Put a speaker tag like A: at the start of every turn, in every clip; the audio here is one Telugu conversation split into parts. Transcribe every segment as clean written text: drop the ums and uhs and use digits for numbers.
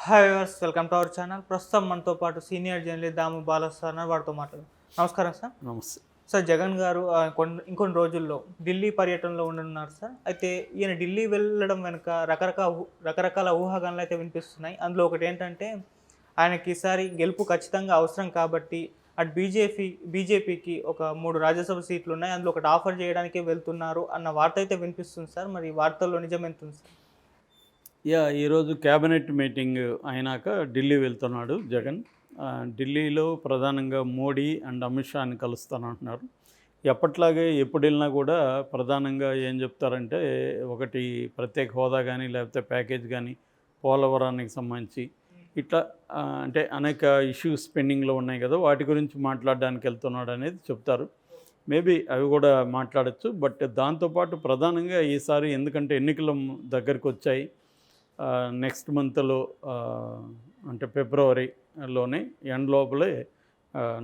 A: Hi viewers, welcome to our channel. ప్రస్తుతం మనతో పాటు సీనియర్ జర్నలిస్ట్ దాము బాలా సార్ ఉన్నారు. వారితో మాట్లాడదాం. నమస్కారం సార్.
B: నమస్తే.
A: సార్, జగన్ గారు ఇంకొన్ని రోజుల్లో ఢిల్లీ పర్యటనలో ఉండనున్నారు సార్. అయితే ఈయన ఢిల్లీ వెళ్ళడం వెనుక రకరకాల ఊహాగానాలు అయితే వినిపిస్తున్నాయి. అందులో ఒకటి ఏంటంటే, ఆయనకి ఈసారి గెలుపు ఖచ్చితంగా అవసరం కాబట్టి అటు బీజేపీకి ఒక 3 రాజ్యసభ సీట్లు ఉన్నాయి, అందులో ఒకటి ఆఫర్ చేయడానికే వెళ్తున్నారు అన్న వార్త అయితే వినిపిస్తుంది సార్. మరి ఈ వార్తల్లో నిజం ఎంత ఉంది సార్?
B: ఈరోజు క్యాబినెట్ మీటింగ్ అయినాక ఢిల్లీ వెళ్తున్నాడు జగన్. ఢిల్లీలో ప్రధానంగా మోడీ అండ్ అమిత్ షాని కలుస్తానంటున్నారు. ఎప్పట్లాగే ఎప్పుడు వెళ్ళినా కూడా ప్రధానంగా ఏం చెప్తారంటే, ఒకటి ప్రత్యేక హోదా కానీ లేకపోతే ప్యాకేజ్ కానీ, పోలవరానికి సంబంధించి ఇట్లా అంటే అనేక ఇష్యూస్ పెండింగ్లో ఉన్నాయి కదా, వాటి గురించి మాట్లాడడానికి వెళ్తున్నాడు అనేది చెప్తారు. మేబీ అవి కూడా మాట్లాడచ్చు. బట్ దాంతోపాటు ప్రధానంగా ఈసారి ఎందుకంటే ఎన్నికలు దగ్గరికి వచ్చాయి, నెక్స్ట్ మంత్లో అంటే ఫిబ్రవరిలోనే ఎండ్ లోపలే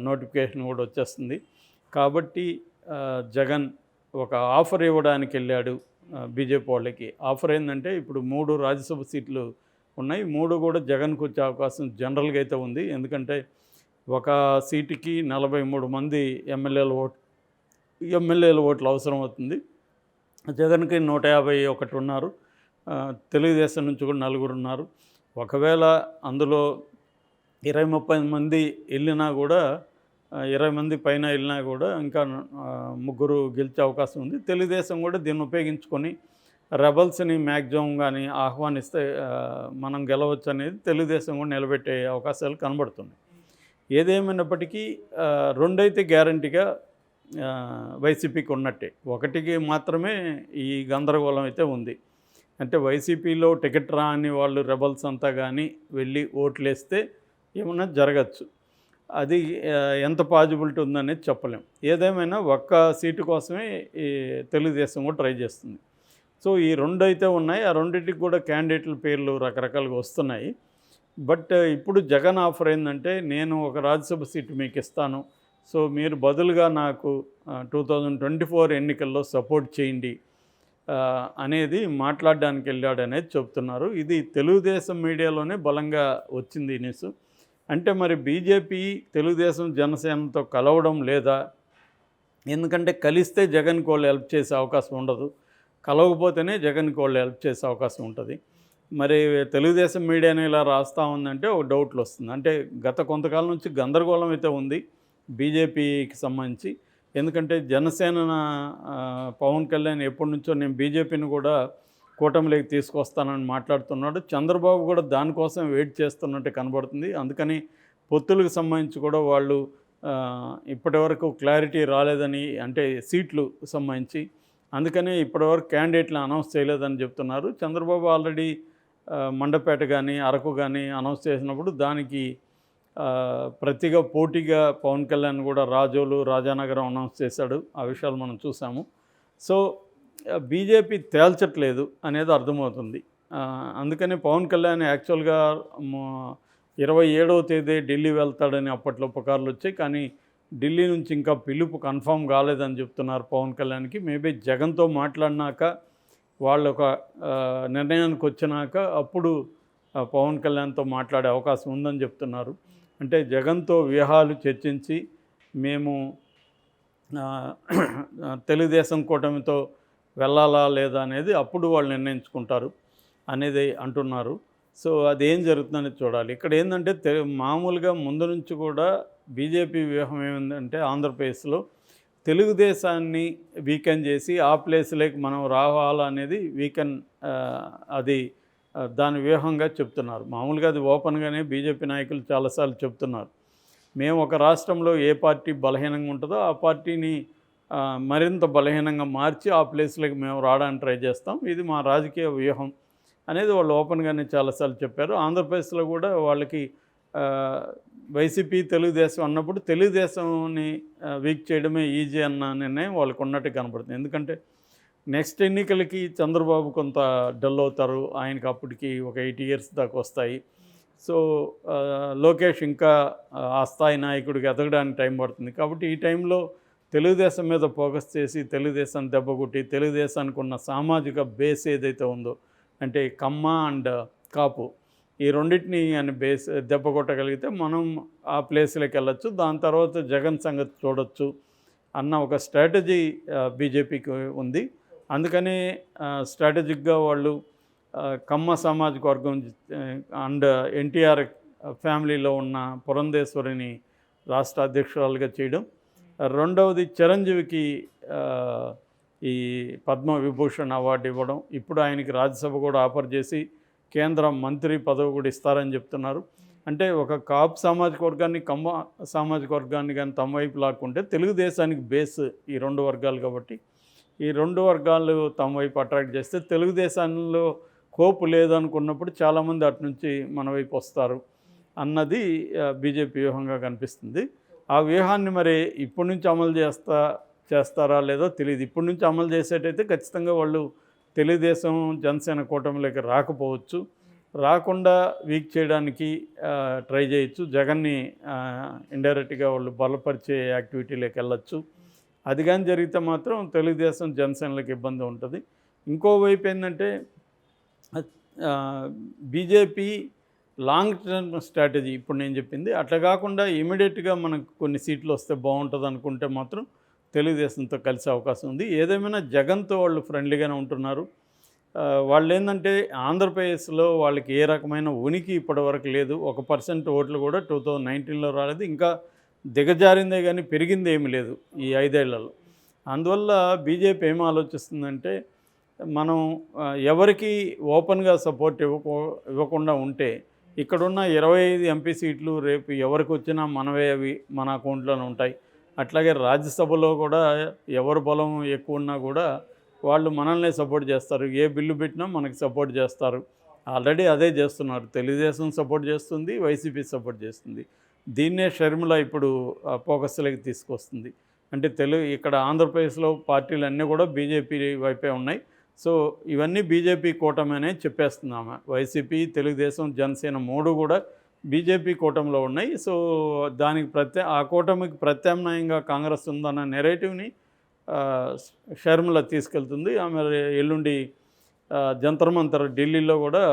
B: నోటిఫికేషన్ కూడా వచ్చేస్తుంది. కాబట్టి జగన్ ఒక ఆఫర్ ఇవ్వడానికి వెళ్ళాడు బీజేపీ వాళ్ళకి. ఆఫర్ ఏంటంటే, ఇప్పుడు 3 రాజ్యసభ సీట్లు ఉన్నాయి, 3 కూడా జగన్కు వచ్చే అవకాశం జనరల్గా అయితే ఉంది. ఎందుకంటే ఒక సీటుకి 43 మంది ఎమ్మెల్యేల ఓట్లు అవసరం అవుతుంది. జగన్కి 151 ఉన్నారు. తెలుగుదేశం నుంచి కూడా 4 ఉన్నారు. ఒకవేళ అందులో 20-30 మంది వెళ్ళినా కూడా, 20 మంది పైన వెళ్ళినా కూడా ఇంకా 3 గెలిచే అవకాశం ఉంది. తెలుగుదేశం కూడా దీన్ని ఉపయోగించుకొని రెబల్స్ని మ్యాక్సిమం కానీ ఆహ్వానిస్తే మనం గెలవచ్చు అనేది తెలుగుదేశం కూడా నిలబెట్టే అవకాశాలు కనబడుతున్నాయి. ఏదేమైనప్పటికీ 2 అయితే గ్యారంటీగా వైసీపీకి ఉన్నట్టే. 1కి మాత్రమే ఈ గందరగోళం అయితే ఉంది. అంటే వైసీపీలో టికెట్ రాని వాళ్ళు రెబల్స్ అంతా కానీ వెళ్ళి ఓట్లేస్తే ఏమన్నా జరగచ్చు. అది ఎంత పాజిబిలిటీ ఉందనేది చెప్పలేం. ఏదేమైనా ఒక్క సీటు కోసమే ఈ తెలుగుదేశం కూడా ట్రై చేస్తుంది. సో ఈ 2 అయితే ఉన్నాయి. ఆ రెండింటికి కూడా క్యాండిడేట్ల పేర్లు రకరకాలుగా వస్తున్నాయి. బట్ ఇప్పుడు జగన్ ఆఫర్ ఏంటంటే, నేను ఒక రాజ్యసభ సీటు మీకు ఇస్తాను, సో మీరు బదులుగా నాకు 2024 ఎన్నికల్లో సపోర్ట్ చేయండి అనేది మాట్లాడడానికి వెళ్ళాడనేది చెప్తున్నారు. ఇది తెలుగుదేశం మీడియాలోనే బలంగా వచ్చింది ఈ న్యూస్. అంటే మరి బీజేపీ తెలుగుదేశం జనసేనతో కలవడం లేదా? ఎందుకంటే కలిస్తే జగన్కి వాళ్ళు హెల్ప్ చేసే అవకాశం ఉండదు, కలవకపోతేనే జగన్కి వాళ్ళు హెల్ప్ చేసే అవకాశం ఉంటుంది. మరి తెలుగుదేశం మీడియాని ఇలా రాస్తూ ఉందంటే ఒక డౌట్లు వస్తుంది. అంటే గత కొంతకాలం నుంచి గందరగోళం అయితే ఉంది బీజేపీకి సంబంధించి. ఎందుకంటే జనసేన పవన్ కళ్యాణ్ ఎప్పటి నుంచో నేను బీజేపీని కూడా కూటమిలోకి తీసుకొస్తానని మాట్లాడుతున్నాడు. చంద్రబాబు కూడా దానికోసం వెయిట్ చేస్తున్నట్టు కనబడుతుంది. అందుకని పొత్తులకు సంబంధించి కూడా వాళ్ళు ఇప్పటివరకు క్లారిటీ రాలేదని, అంటే సీట్లు సంబంధించి, అందుకని ఇప్పటివరకు క్యాండిడేట్లను అనౌన్స్ చేయలేదని చెప్తున్నారు. చంద్రబాబు ఆల్రెడీ మండపేట కానీ అరకు కానీ అనౌన్స్ చేసినప్పుడు దానికి ప్రతిగా పోటీగా పవన్ కళ్యాణ్ కూడా రాజోలు, రాజానగరం అనౌన్స్ చేశాడు. ఆ విషయాలు మనం చూసాము. సో బీజేపీ తేల్చట్లేదు అనేది అర్థమవుతుంది. అందుకని పవన్ కళ్యాణ్ యాక్చువల్గా 27వ తేదీ ఢిల్లీ వెళ్తాడని అప్పట్లో పుకార్లు వచ్చాయి. కానీ ఢిల్లీ నుంచి ఇంకా పిలుపు కన్ఫర్మ్ కాలేదని చెప్తున్నారు పవన్ కళ్యాణ్కి. మేబీ జగన్తో మాట్లాడినాక, వాళ్ళు ఒక నిర్ణయానికి వచ్చినాక అప్పుడు పవన్ కళ్యాణ్తో మాట్లాడే అవకాశం ఉందని చెప్తున్నారు. అంటే జగన్తో వ్యూహాలు చర్చించి మేము తెలుగుదేశం కూటమితో వెళ్ళాలా లేదా అనేది అప్పుడు వాళ్ళు నిర్ణయించుకుంటారు అనేది అంటున్నారు. సో అదేం జరుగుతుందని చూడాలి. ఇక్కడ ఏంటంటే మామూలుగా ముందు నుంచి కూడా బీజేపీ వ్యూహం ఏమిందంటే, ఆంధ్రప్రదేశ్లో తెలుగుదేశాన్ని వీకెన్ చేసి ఆ ప్లేస్లోకి మనం రావాలనేది అది దాని వ్యూహంగా చెప్తున్నారు. మామూలుగా అది ఓపెన్గానే బీజేపీ నాయకులు చాలాసార్లు చెప్తున్నారు. మేము ఒక రాష్ట్రంలో ఏ పార్టీ బలహీనంగా ఉంటుందో ఆ పార్టీని మరింత బలహీనంగా మార్చి ఆ ప్లేస్లోకి మేము రావడానికి ట్రై చేస్తాం, ఇది మా రాజకీయ వ్యూహం అనేది వాళ్ళు ఓపెన్గానే చాలాసార్లు చెప్పారు. ఆంధ్రప్రదేశ్లో కూడా వాళ్ళకి వైసీపీ తెలుగుదేశం అన్నప్పుడు తెలుగుదేశంని వీక్ చేయడమే ఈజీ అన్న నిర్ణయం వాళ్ళకు ఉన్నట్టు కనబడుతుంది. ఎందుకంటే నెక్స్ట్ ఎన్నికలకి చంద్రబాబు కొంత డల్ అవుతారు, ఆయనకి అప్పటికి ఒక 8 ఇయర్స్ దాకా వస్తాయి. సో లోకేష్ ఇంకా ఆ స్థాయి నాయకుడికి ఎదగడానికి టైం పడుతుంది. కాబట్టి ఈ టైంలో తెలుగుదేశం మీద ఫోకస్ చేసి తెలుగుదేశాన్ని దెబ్బకొట్టి, తెలుగుదేశానికి ఉన్న సామాజిక బేస్ ఏదైతే ఉందో, అంటే కమ్మ అండ్ కాపు ఈ రెండింటిని అని దెబ్బ కొట్టగలిగితే మనం ఆ ప్లేస్లోకి వెళ్ళొచ్చు, దాని తర్వాత జగన్ సంగతి చూడొచ్చు అన్న ఒక స్ట్రాటజీ బీజేపీకి ఉంది. అందుకని స్ట్రాటజిక్గా వాళ్ళు కమ్మ సామాజిక వర్గం అండ్ ఎన్టీఆర్ ఫ్యామిలీలో ఉన్న పురంధేశ్వరిని రాష్ట్ర అధ్యక్షురాలుగా చేయడం, రెండవది చిరంజీవికి ఈ పద్మ విభూషణ్ అవార్డు ఇవ్వడం, ఇప్పుడు ఆయనకి రాజ్యసభ కూడా ఆఫర్ చేసి కేంద్ర మంత్రి పదవి కూడా ఇస్తారని చెప్తున్నారు. అంటే ఒక కాపు సామాజిక వర్గాన్ని కమ్మ సామాజిక వర్గాన్ని కానీ తమ వైపు లాక్కుంటే తెలుగుదేశానికి బేస్ ఈ రెండు వర్గాలు కాబట్టి ఈ రెండు వర్గాలు తమ వైపు అట్రాక్ట్ చేస్తే తెలుగుదేశంలో కోపు లేదనుకున్నప్పుడు చాలామంది అటు నుంచి మన వైపు వస్తారు అన్నది బీజేపీ వ్యూహంగా కనిపిస్తుంది. ఆ వ్యూహాన్ని మరి ఇప్పటి నుంచి అమలు చేస్తారా లేదో తెలియదు. ఇప్పటి నుంచి అమలు చేసేటైతే ఖచ్చితంగా వాళ్ళు తెలుగుదేశం జనసేన కూటమిలోకి రాకపోవచ్చు, రాకుండా వీక్ చేయడానికి ట్రై చేయొచ్చు, జగన్ని ఇండైరెక్ట్గా వాళ్ళు బలపరిచే యాక్టివిటీలోకి వెళ్ళచ్చు. అది కానీ జరిగితే మాత్రం తెలుగుదేశం జనసేనలకు ఇబ్బంది ఉంటుంది. ఇంకోవైపు ఏంటంటే బీజేపీ లాంగ్ టర్మ్ స్ట్రాటజీ ఇప్పుడు నేను చెప్పింది అట్లా కాకుండా ఇమీడియట్గా మనకు కొన్ని సీట్లు వస్తే బాగుంటుంది అనుకుంటే మాత్రం తెలుగుదేశంతో కలిసే అవకాశం ఉంది. ఏదేమైనా జగన్తో వాళ్ళు ఫ్రెండ్లీగానే ఉంటున్నారు. వాళ్ళు ఏంటంటే ఆంధ్రప్రదేశ్లో వాళ్ళకి ఏ రకమైన ఉనికి ఇప్పటివరకు లేదు. 1% ఓట్లు కూడా 2019లో రాలేదు, ఇంకా దిగజారిందే కానీ పెరిగింది ఏమీ లేదు ఈ 5 ఏళ్లలో. అందువల్ల బీజేపీ ఏం ఆలోచిస్తుందంటే మనం ఎవరికి ఓపెన్గా సపోర్ట్ ఇవ్వకుండా ఉంటే ఇక్కడున్న 25 ఎంపీ సీట్లు రేపు ఎవరికి వచ్చినా మనవే, అవి మన అకౌంట్లోనే ఉంటాయి. అట్లాగే రాజ్యసభలో కూడా ఎవరు బలం ఎక్కువ ఉన్నా కూడా వాళ్ళు మనల్నే సపోర్ట్ చేస్తారు, ఏ బిల్లు పెట్టినా మనకి సపోర్ట్ చేస్తారు. ఆల్రెడీ అదే చేస్తున్నారు. తెలుగుదేశం సపోర్ట్ చేస్తుంది, వైసీపీ సపోర్ట్ చేస్తుంది. దీన్నే షర్మిల ఇప్పుడు ఫోకస్లోకి తీసుకొస్తుంది. అంటే ఇక్కడ ఆంధ్రప్రదేశ్లో పార్టీలు అన్నీ కూడా బీజేపీ వైపే ఉన్నాయి. సో ఇవన్నీ బీజేపీ కూటమి అనే చెప్పేస్తున్నాము. వైసీపీ, తెలుగుదేశం, జనసేన 3 కూడా బీజేపీ కూటమిలో ఉన్నాయి. సో దానికి ఆ కూటమికి ప్రత్యామ్నాయంగా కాంగ్రెస్ ఉందన్న నెరేటివ్ని షర్మిల తీసుకెళ్తుంది. ఆమె ఎల్లుండి జంతర్ మంతర్ ఢిల్లీలో కూడా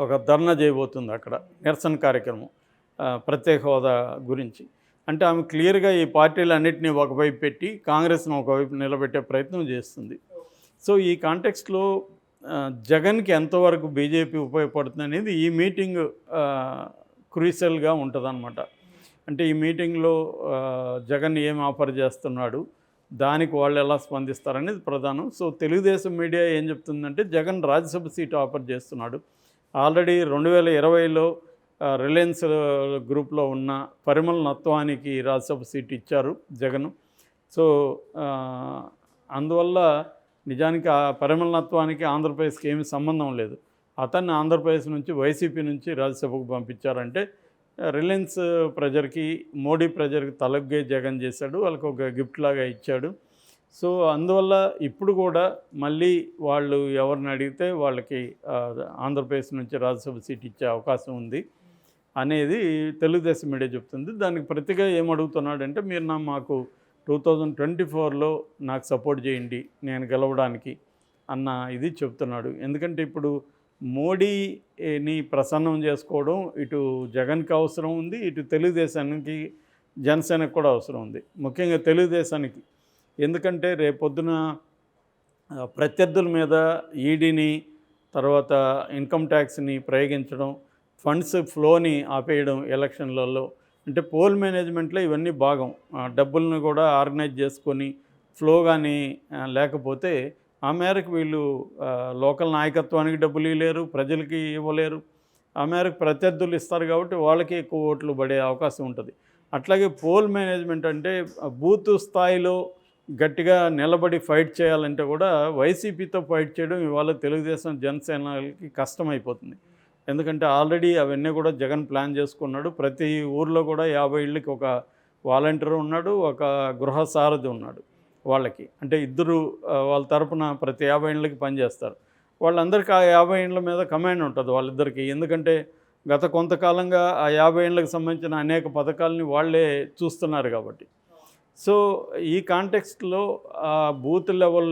B: ఒక ధర్నా చేయబోతుంది, అక్కడ నిరసన కార్యక్రమం ప్రత్యేక హోదా గురించి. అంటే ఆమె క్లియర్గా ఈ పార్టీలన్నింటినీ ఒకవైపు పెట్టి కాంగ్రెస్ను ఒకవైపు నిలబెట్టే ప్రయత్నం చేస్తుంది. సో ఈ కాంటెక్స్ట్లో జగన్కి ఎంతవరకు బీజేపీ ఉపయోగపడుతుంది అనేది ఈ మీటింగ్ క్రూషియల్గా ఉంటుందన్నమాట. అంటే ఈ మీటింగ్లో జగన్ ఏం ఆఫర్ చేస్తున్నాడు, దానికి వాళ్ళు ఎలా స్పందిస్తారనేది ప్రధానం. సో తెలుగుదేశం మీడియా ఏం చెప్తుందంటే జగన్ రాజ్యసభ సీటు ఆఫర్ చేస్తున్నాడు. ఆల్రెడీ 2020లో రిలయన్స్ గ్రూప్లో ఉన్న పరిమళ నత్వానికి రాజ్యసభ సీటు ఇచ్చారు జగన్. సో అందువల్ల నిజానికి ఆ పరిమళ నత్వానికి ఆంధ్రప్రదేశ్కి ఏమీ సంబంధం లేదు. అతన్ని ఆంధ్రప్రదేశ్ నుంచి వైసీపీ నుంచి రాజ్యసభకు పంపించారంటే రిలయన్స్ ప్రజలకి, మోడీ ప్రజలకి తలగ్గే జగన్ చేశాడు, వాళ్ళకి ఒక గిఫ్ట్ లాగా ఇచ్చాడు. సో అందువల్ల ఇప్పుడు కూడా మళ్ళీ వాళ్ళు ఎవరిని అడిగితే వాళ్ళకి ఆంధ్రప్రదేశ్ నుంచి రాజ్యసభ సీట్ ఇచ్చే అవకాశం ఉంది అనేది తెలుగుదేశం మీడియా చెప్తుంది. దానికి ప్రతిగా ఏమడుగుతున్నాడంటే మీరు మాకు 2024లో నాకు సపోర్ట్ చేయండి నేను గెలవడానికి అన్న ఇది చెప్తున్నాడు. ఎందుకంటే ఇప్పుడు మోడీని ప్రసన్నం చేసుకోవడం ఇటు జగన్కి అవసరం ఉంది, ఇటు తెలుగుదేశానికి జనసేనకు కూడా అవసరం ఉంది. ముఖ్యంగా తెలుగుదేశానికి, ఎందుకంటే రేపొద్దున ప్రత్యర్థుల మీద ఈడీని, తర్వాత ఇన్కమ్ ట్యాక్స్ని ప్రయోగించడం, ఫండ్స్ ఫ్లోని ఆపేయడం ఎలక్షన్లలో, అంటే పోల్ మేనేజ్మెంట్లో ఇవన్నీ భాగం. డబ్బులను కూడా ఆర్గనైజ్ చేసుకొని ఫ్లో కానీ లేకపోతే ఆ మేరకు వీళ్ళు లోకల్ నాయకత్వానికి డబ్బులు ఇవ్వలేరు, ప్రజలకి ఇవ్వలేరు. ఆ మేరకు ప్రత్యర్థులు ఇస్తారు కాబట్టి వాళ్ళకి ఎక్కువ ఓట్లు పడే అవకాశం ఉంటుంది. అట్లాగే పోల్ మేనేజ్మెంట్ అంటే బూత్ స్థాయిలో గట్టిగా నిలబడి ఫైట్ చేయాలంటే కూడా వైసీపీతో ఫైట్ చేయడం ఇవాళ తెలుగుదేశం జనసేనకి కష్టమైపోతుంది. ఎందుకంటే ఆల్రెడీ అవన్నీ కూడా జగన్ ప్లాన్ చేసుకున్నాడు. ప్రతి ఊర్లో కూడా 50 ఇళ్ళకి ఒక వాలంటీర్ ఉన్నాడు, ఒక గృహ సారథి ఉన్నాడు వాళ్ళకి. అంటే ఇద్దరు వాళ్ళ తరపున ప్రతి 50 ఇళ్ళకి పనిచేస్తారు. వాళ్ళందరికీ ఆ 50 ఇళ్ళ మీద కమాండ్ ఉంటుంది వాళ్ళిద్దరికీ. ఎందుకంటే గత కొంతకాలంగా ఆ 50 ఇళ్ళకి సంబంధించిన అనేక పథకాలని వాళ్ళే చూస్తున్నారు కాబట్టి. సో ఈ కాంటెక్స్ట్లో బూత్ లెవెల్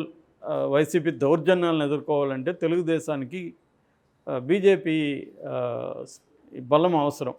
B: వైసీపీ దౌర్జన్యాలను ఎదుర్కోవాలంటే తెలుగుదేశానికి బీజేపీ బలం అవసరం.